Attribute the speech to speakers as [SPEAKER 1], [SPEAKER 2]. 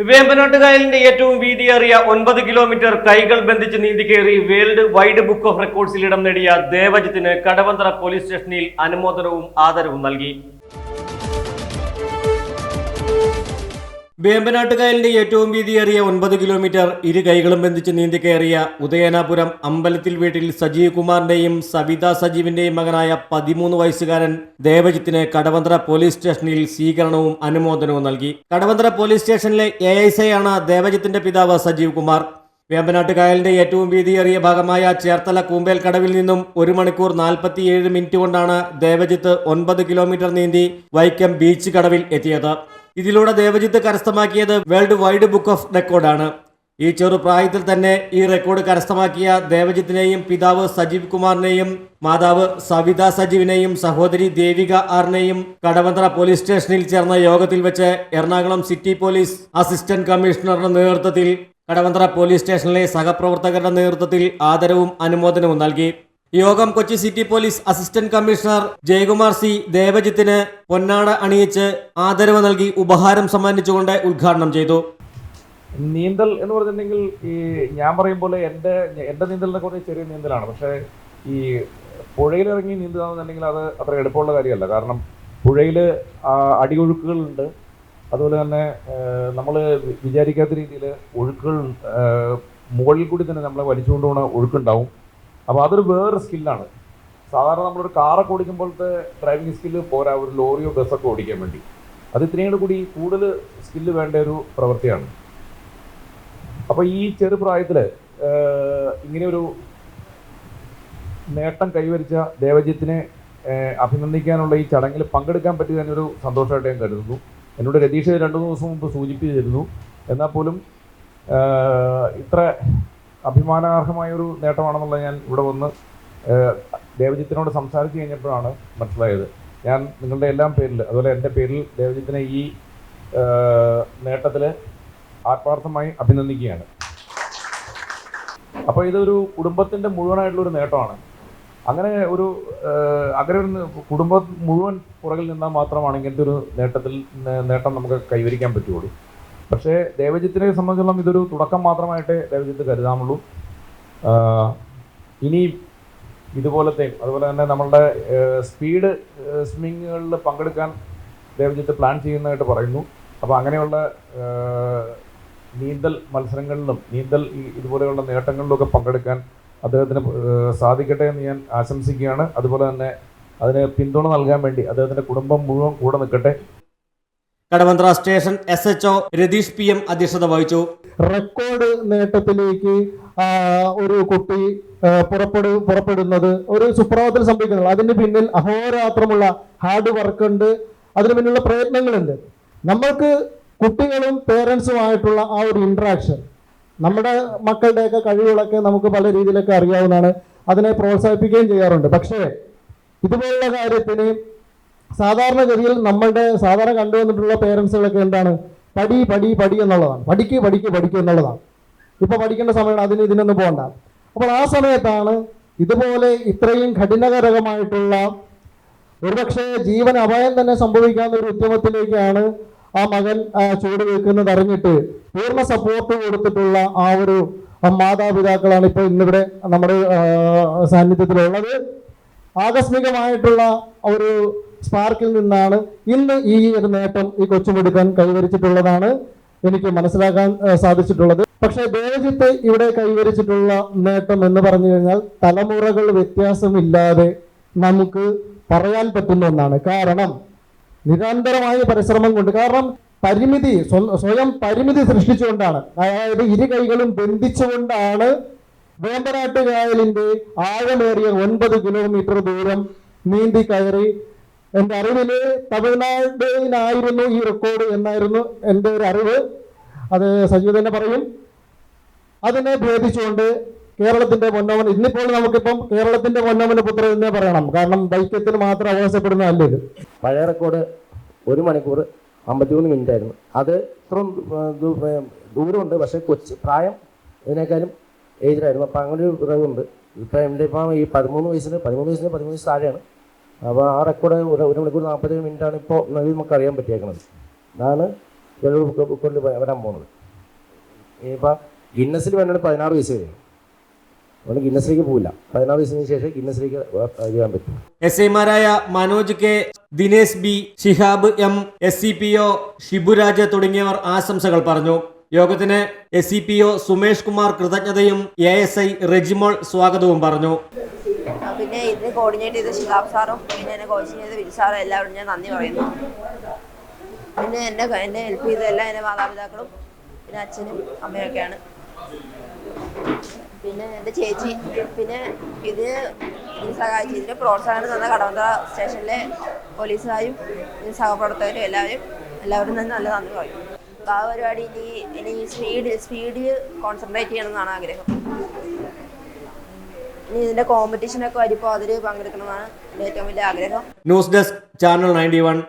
[SPEAKER 1] വേമ്പനാട്ടുകായലിന്റെ ഏറ്റവും വീതിയേറിയ 9 കിലോമീറ്റർ കൈകൾ ബന്ധിച്ച് നീന്തിക്കേറി വേൾഡ് വൈഡ് ബുക്ക് ഓഫ് റെക്കോർഡ്സിൽ ഇടം നേടിയ ദേവജിത്തിന് കടവന്തറ പോലീസ് സ്റ്റേഷനിൽ അനുമോദനവും ആദരവും നൽകി. വേമ്പനാട്ടുകായലിന്റെ ഏറ്റവും വീതിയേറിയ 9 കിലോമീറ്റർ ഇരു കൈകളും ബന്ധിച്ച് നീന്തിക്കയറിയ ഉദയനാപുരം അമ്പലത്തിൽ വീട്ടിൽ സജീവ് കുമാറിന്റെയും സവിത സജീവിന്റെയും മകനായ 13 വയസ്സുകാരൻ ദേവജിത്തിന് കടവന്തറ പോലീസ് സ്റ്റേഷനിൽ സ്വീകരണവും അനുമോദനവും നൽകി. കടവന്തറ പോലീസ് സ്റ്റേഷനിലെ ASI ആണ് ദേവജിത്തിന്റെ പിതാവ് സജീവ് കുമാർ. വേമ്പനാട്ടുകായലിന്റെ ഏറ്റവും വീതിയേറിയ ഭാഗമായ ചേർത്തല കൂമ്പേൽ കടവിൽ നിന്നും 1 മണിക്കൂർ 47 മിനിറ്റ് കൊണ്ടാണ് ദേവജിത്ത് 9 കിലോമീറ്റർ നീന്തി വൈക്കം ബീച്ച് കടവിൽ എത്തിയത്. ഇതിലൂടെ ദേവജിത്ത് കരസ്ഥമാക്കിയത് വേൾഡ് വൈഡ് ബുക്ക് ഓഫ് റെക്കോർഡാണ്. ഈ ചെറുപ്രായത്തിൽ തന്നെ ഈ റെക്കോർഡ് കരസ്ഥമാക്കിയ ദേവജിത്തിനെയും പിതാവ് സജീവ് കുമാറിനെയും മാതാവ് സവിത സജീവിനെയും സഹോദരി ദേവിക ആറിനെയും കടവന്തറ പോലീസ് സ്റ്റേഷനിൽ ചേർന്ന യോഗത്തിൽ വെച്ച് എറണാകുളം സിറ്റി പോലീസ് അസിസ്റ്റന്റ് കമ്മീഷണറുടെ നേതൃത്വത്തിൽ കടവന്തറ പോലീസ് സ്റ്റേഷനിലെ സഹപ്രവർത്തകരുടെ നേതൃത്വത്തിൽ ആദരവും അനുമോദനവും നൽകി. യോഗം Kochi city police assistant commissioner Jayakumar C ദേവജിത്തിന് പൊന്നാട അണിയിച്ച് ആദരവ് നൽകി ഉപഹാരം സമ്മാനിച്ചുകൊണ്ട് ഉദ്ഘാടനം ചെയ്തു.
[SPEAKER 2] നീന്തൽ എന്ന് പറഞ്ഞിട്ടുണ്ടെങ്കിൽ ഈ ഞാൻ പറയും പോലെ എൻ്റെ നീന്തലിനെ കുറേ ചെറിയ നീന്തലാണ്. പക്ഷേ ഈ പുഴയിലിറങ്ങി നീന്തുക എന്നുണ്ടെങ്കിൽ അത് അത്ര എളുപ്പമുള്ള കാര്യമല്ല. കാരണം പുഴയിൽ അടിയൊഴുക്കുകളുണ്ട്. അതുപോലെ തന്നെ നമ്മൾ വിചാരിക്കാത്ത രീതിയിൽ ഒഴുക്കുകൾ മുകളിൽ കൂടി തന്നെ നമ്മളെ വലിച്ചുകൊണ്ട് പോകുന്ന ഒഴുക്കുണ്ടാവും. അപ്പോൾ അതൊരു വേറെ സ്കില്ലാണ്. സാധാരണ നമ്മളൊരു കാറൊക്കെ ഓടിക്കുമ്പോഴത്തെ ഡ്രൈവിംഗ് സ്കില്ല് പോരാ ഒരു ലോറിയോ ബസ്സൊക്കെ ഓടിക്കാൻ വേണ്ടി. അത് ഇത്രയും കൂടി കൂടുതൽ സ്കില്ല് വേണ്ട ഒരു പ്രവൃത്തിയാണ്. അപ്പോൾ ഈ ചെറുപ്രായത്തിൽ ഇങ്ങനെയൊരു നേട്ടം കൈവരിച്ച ദേവജിത്തിനെ അഭിനന്ദിക്കാനുള്ള ഈ ചടങ്ങിൽ പങ്കെടുക്കാൻ പറ്റിയ തന്നെ ഒരു സന്തോഷമായിട്ട് ഞാൻ കരുതുന്നു. എന്നോട് രതീഷ് 2-3 ദിവസം മുമ്പ് സൂചിപ്പിച്ചിരുന്നു. എന്നാൽ പോലും ഇത്ര അഭിമാനാർഹമായൊരു നേട്ടമാണെന്നുള്ളത് ഞാൻ ഇവിടെ വന്ന് ദേവജിത്തിനോട് സംസാരിച്ച് കഴിഞ്ഞപ്പോഴാണ് മനസ്സിലായത്. ഞാൻ നിങ്ങളുടെ എല്ലാം പേരിൽ അതുപോലെ എൻ്റെ പേരിൽ ദേവജിത്തിനെ ഈ നേട്ടത്തിൽ ആത്മാർത്ഥമായി അഭിനന്ദിക്കുകയാണ്. അപ്പോൾ ഇതൊരു കുടുംബത്തിൻ്റെ മുഴുവനായിട്ടുള്ളൊരു നേട്ടമാണ്. അങ്ങനെ ഒരു കുടുംബം മുഴുവൻ പുറകിൽ നിന്നാൽ മാത്രമാണ് ഇങ്ങനത്തെ ഒരു നേട്ടം നമുക്ക് കൈവരിക്കാൻ പറ്റുള്ളൂ. പക്ഷേ ദേവജിത്തിനെ സംബന്ധിച്ചിടത്തോളം ഇതൊരു തുടക്കം മാത്രമായിട്ടേ ദേവജിത്ത് കരുതാമുള്ളൂ. ഇനി ഇതുപോലത്തെ അതുപോലെ തന്നെ നമ്മളുടെ സ്പീഡ് സ്വിമ്മിങ്ങുകളിൽ പങ്കെടുക്കാൻ ദേവജിത്ത് പ്ലാൻ ചെയ്യുന്നതായിട്ട് പറയുന്നു. അപ്പോൾ അങ്ങനെയുള്ള നീന്തൽ മത്സരങ്ങളിലും ഇതുപോലെയുള്ള നേട്ടങ്ങളിലൊക്കെ പങ്കെടുക്കാൻ അദ്ദേഹത്തിന് സാധിക്കട്ടെ എന്ന് ഞാൻ ആശംസിക്കുകയാണ്. അതുപോലെ തന്നെ അതിന് പിന്തുണ നൽകാൻ വേണ്ടി അദ്ദേഹത്തിൻ്റെ കുടുംബം മുഴുവൻ കൂടെ നിൽക്കട്ടെ.
[SPEAKER 1] Kadavanthra station SHO Ratheesh PM അധ്യക്ഷത വഹിച്ചു.
[SPEAKER 3] റെക്കോർഡ് നേട്ടത്തിലേക്ക് ഒരു കുട്ടി പുറപ്പെടുന്നത് ഒരു സുപ്രഭാതത്തിൽ സംഭവിക്കുന്നുള്ളൂ. അതിന് പിന്നിൽ അഹോരാത്രമുള്ള ഹാർഡ് വർക്ക് ഉണ്ട്, അതിന് പിന്നിലുള്ള പ്രയത്നങ്ങളുണ്ട്. നമ്മൾക്ക് കുട്ടികളും പേരൻസുമായിട്ടുള്ള ആ ഒരു ഇൻട്രാക്ഷൻ, നമ്മുടെ മക്കളുടെയൊക്കെ കഴിവുകളൊക്കെ നമുക്ക് പല രീതിയിലൊക്കെ അറിയാവുന്നതാണ്, അതിനെ പ്രോത്സാഹിപ്പിക്കുകയും ചെയ്യാറുണ്ട്. പക്ഷേ ഇതുപോലുള്ള കാര്യത്തിന് സാധാരണഗതിയിൽ നമ്മളുടെ സാധാരണ കണ്ടുവന്നിട്ടുള്ള പേരൻസുകളൊക്കെ എന്താണ്, പടി എന്നുള്ളതാണ്, പഠിക്ക് എന്നുള്ളതാണ്. ഇപ്പോൾ പഠിക്കേണ്ട സമയമാണ്, ഇതിനൊന്നും പോകണ്ട. അപ്പോൾ ആ സമയത്താണ് ഇതുപോലെ ഇത്രയും കഠിനകരമായിട്ടുള്ള ഒരുപക്ഷെ ജീവൻ അപായം തന്നെ സംഭവിക്കാവുന്ന ഒരു ഉദ്യമത്തിലേക്കാണ് ആ മകൻ ചുവട് വെക്കുന്നത് അറിഞ്ഞിട്ട് പൂർണ്ണ സപ്പോർട്ട് കൊടുത്തിട്ടുള്ള ആ ഒരു മാതാപിതാക്കളാണ് ഇപ്പോൾ ഇന്നിവിടെ നമ്മുടെ സാന്നിധ്യത്തിലുള്ളത്. ആകസ്മികമായിട്ടുള്ള ഒരു സ്പാർക്കിൽ നിന്നാണ് ഇന്ന് ഈ ഒരു നേട്ടം ഈ കൊച്ചുമിടുക്കൻ കൈവരിച്ചിട്ടുള്ളതാണ് എനിക്ക് മനസ്സിലാക്കാൻ സാധിച്ചിട്ടുള്ളത്. പക്ഷേ ദേവജിത്ത് ഇവിടെ കൈവരിച്ചിട്ടുള്ള നേട്ടം എന്ന് പറഞ്ഞു കഴിഞ്ഞാൽ തലമുറകൾ വ്യത്യാസമില്ലാതെ നമുക്ക് പറയാൻ പറ്റുന്ന ഒന്നാണ്. കാരണം നിരന്തരമായ പരിശ്രമം കൊണ്ട്, കാരണം സ്വയം പരിമിതി സൃഷ്ടിച്ചുകൊണ്ടാണ്, അതായത് ഇരു കൈകളും ബന്ധിച്ചുകൊണ്ടാണ് വേമ്പനാട്ടുകായലിന്റെ ആഴമേറിയ 9 കിലോമീറ്റർ ദൂരം നീന്തി കയറി. എൻ്റെ അറിവിൽ തമിഴ്നാടിനായിരുന്നു ഈ റെക്കോർഡ് എന്നായിരുന്നു എൻ്റെ ഒരു അറിവ്. അത് സജീവ് തന്നെ പറയും. അതിനെ ഭേദിച്ചുകൊണ്ട് കേരളത്തിന്റെ പൊന്നോമൻ, ഇന്നിപ്പോൾ നമുക്കിപ്പം കേരളത്തിന്റെ പൊന്നോമന പുത്രൻ എന്നേ പറയണം. കാരണം ബൈക്കത്തിന് മാത്രം അവകാശപ്പെടുന്നതല്ല ഇത്.
[SPEAKER 4] പഴയ റെക്കോർഡ് 1 മണിക്കൂർ 53 മിനിറ്റ് ആയിരുന്നു. അത് ഇത്രയും ദൂരമുണ്ട്, പക്ഷേ പ്രായം ഇതിനേക്കാളും ഏജിലായിരുന്നു. അപ്പം അങ്ങനെ ഒരു കുറവുണ്ട്. ഇപ്പം എൻ്റെ ഇപ്പം ഈ 13 വയസ്സിന് താഴെയാണ്. അപ്പോൾ ആ റെക്കോർഡ് 1 മണിക്കൂർ 40 മിനിറ്റാണ് ഇപ്പോൾ നമുക്കറിയാൻ പറ്റിയേക്കുന്നത്. അതാണ് വേൾഡ് ബുക്കിൽ വരാൻ പോകുന്നത്. ഇനിയിപ്പോൾ ഗിന്നസിൽ വേണമെങ്കിൽ 16 വയസ്സ് വരും. അതുകൊണ്ട് ഗിന്നസിലേക്ക് പോവില്ല. 16 വയസ്സിന് ശേഷം ഗിന്നസിലേക്ക് ചെയ്യാൻ പറ്റും.
[SPEAKER 1] SIമാരായ Manoj K, Dinesh B, Shihab M, SCPO Shiburaj തുടങ്ങിയവർ ആശംസകൾ പറഞ്ഞു. യോഗത്തിന് SCPO സുമേഷ് കുമാർ കൃതജ്ഞതയും ASI റെജിമോൾ സ്വാഗതവും പറഞ്ഞു.
[SPEAKER 5] പിന്നെ ഇതിന് കോർഡിനേറ്റ് ചെയ്ത ഷിഹാബ് സാറും പിന്നെ എന്നെ കോച്ചിങ് ചെയ്ത വിൽ സാറും എല്ലാവരും ഞാൻ നന്ദി പറയുന്നു. പിന്നെ എന്നെ ഹെൽപ്പ് ചെയ്ത എല്ലാ എൻ്റെ മാതാപിതാക്കളും പിന്നെ അച്ഛനും അമ്മയൊക്കെയാണ്. പിന്നെ എൻ്റെ ചേച്ചി, പിന്നെ ഇതിന് സഹായിച്ചു ഇതിന് പ്രോത്സാഹനം തന്ന കടവന്ത്ര സ്റ്റേഷനിലെ പോലീസുകാരും സഹപ്രവർത്തകരും എല്ലാവരും തന്നെ നല്ല നന്ദി പറയും. അപ്പോൾ ആ പരിപാടി ഇനി സ്പീഡിൽ കോൺസെൻട്രേറ്റ് ചെയ്യണമെന്നാണ് ആഗ്രഹം. ഇനി ഇതിൻ്റെ കോമ്പറ്റീഷനൊക്കെ വരുമ്പോൾ അതിൽ പങ്കെടുക്കണമെന്നാണ് എൻ്റെ ഏറ്റവും വലിയ ആഗ്രഹം.
[SPEAKER 1] News desk, channel 91.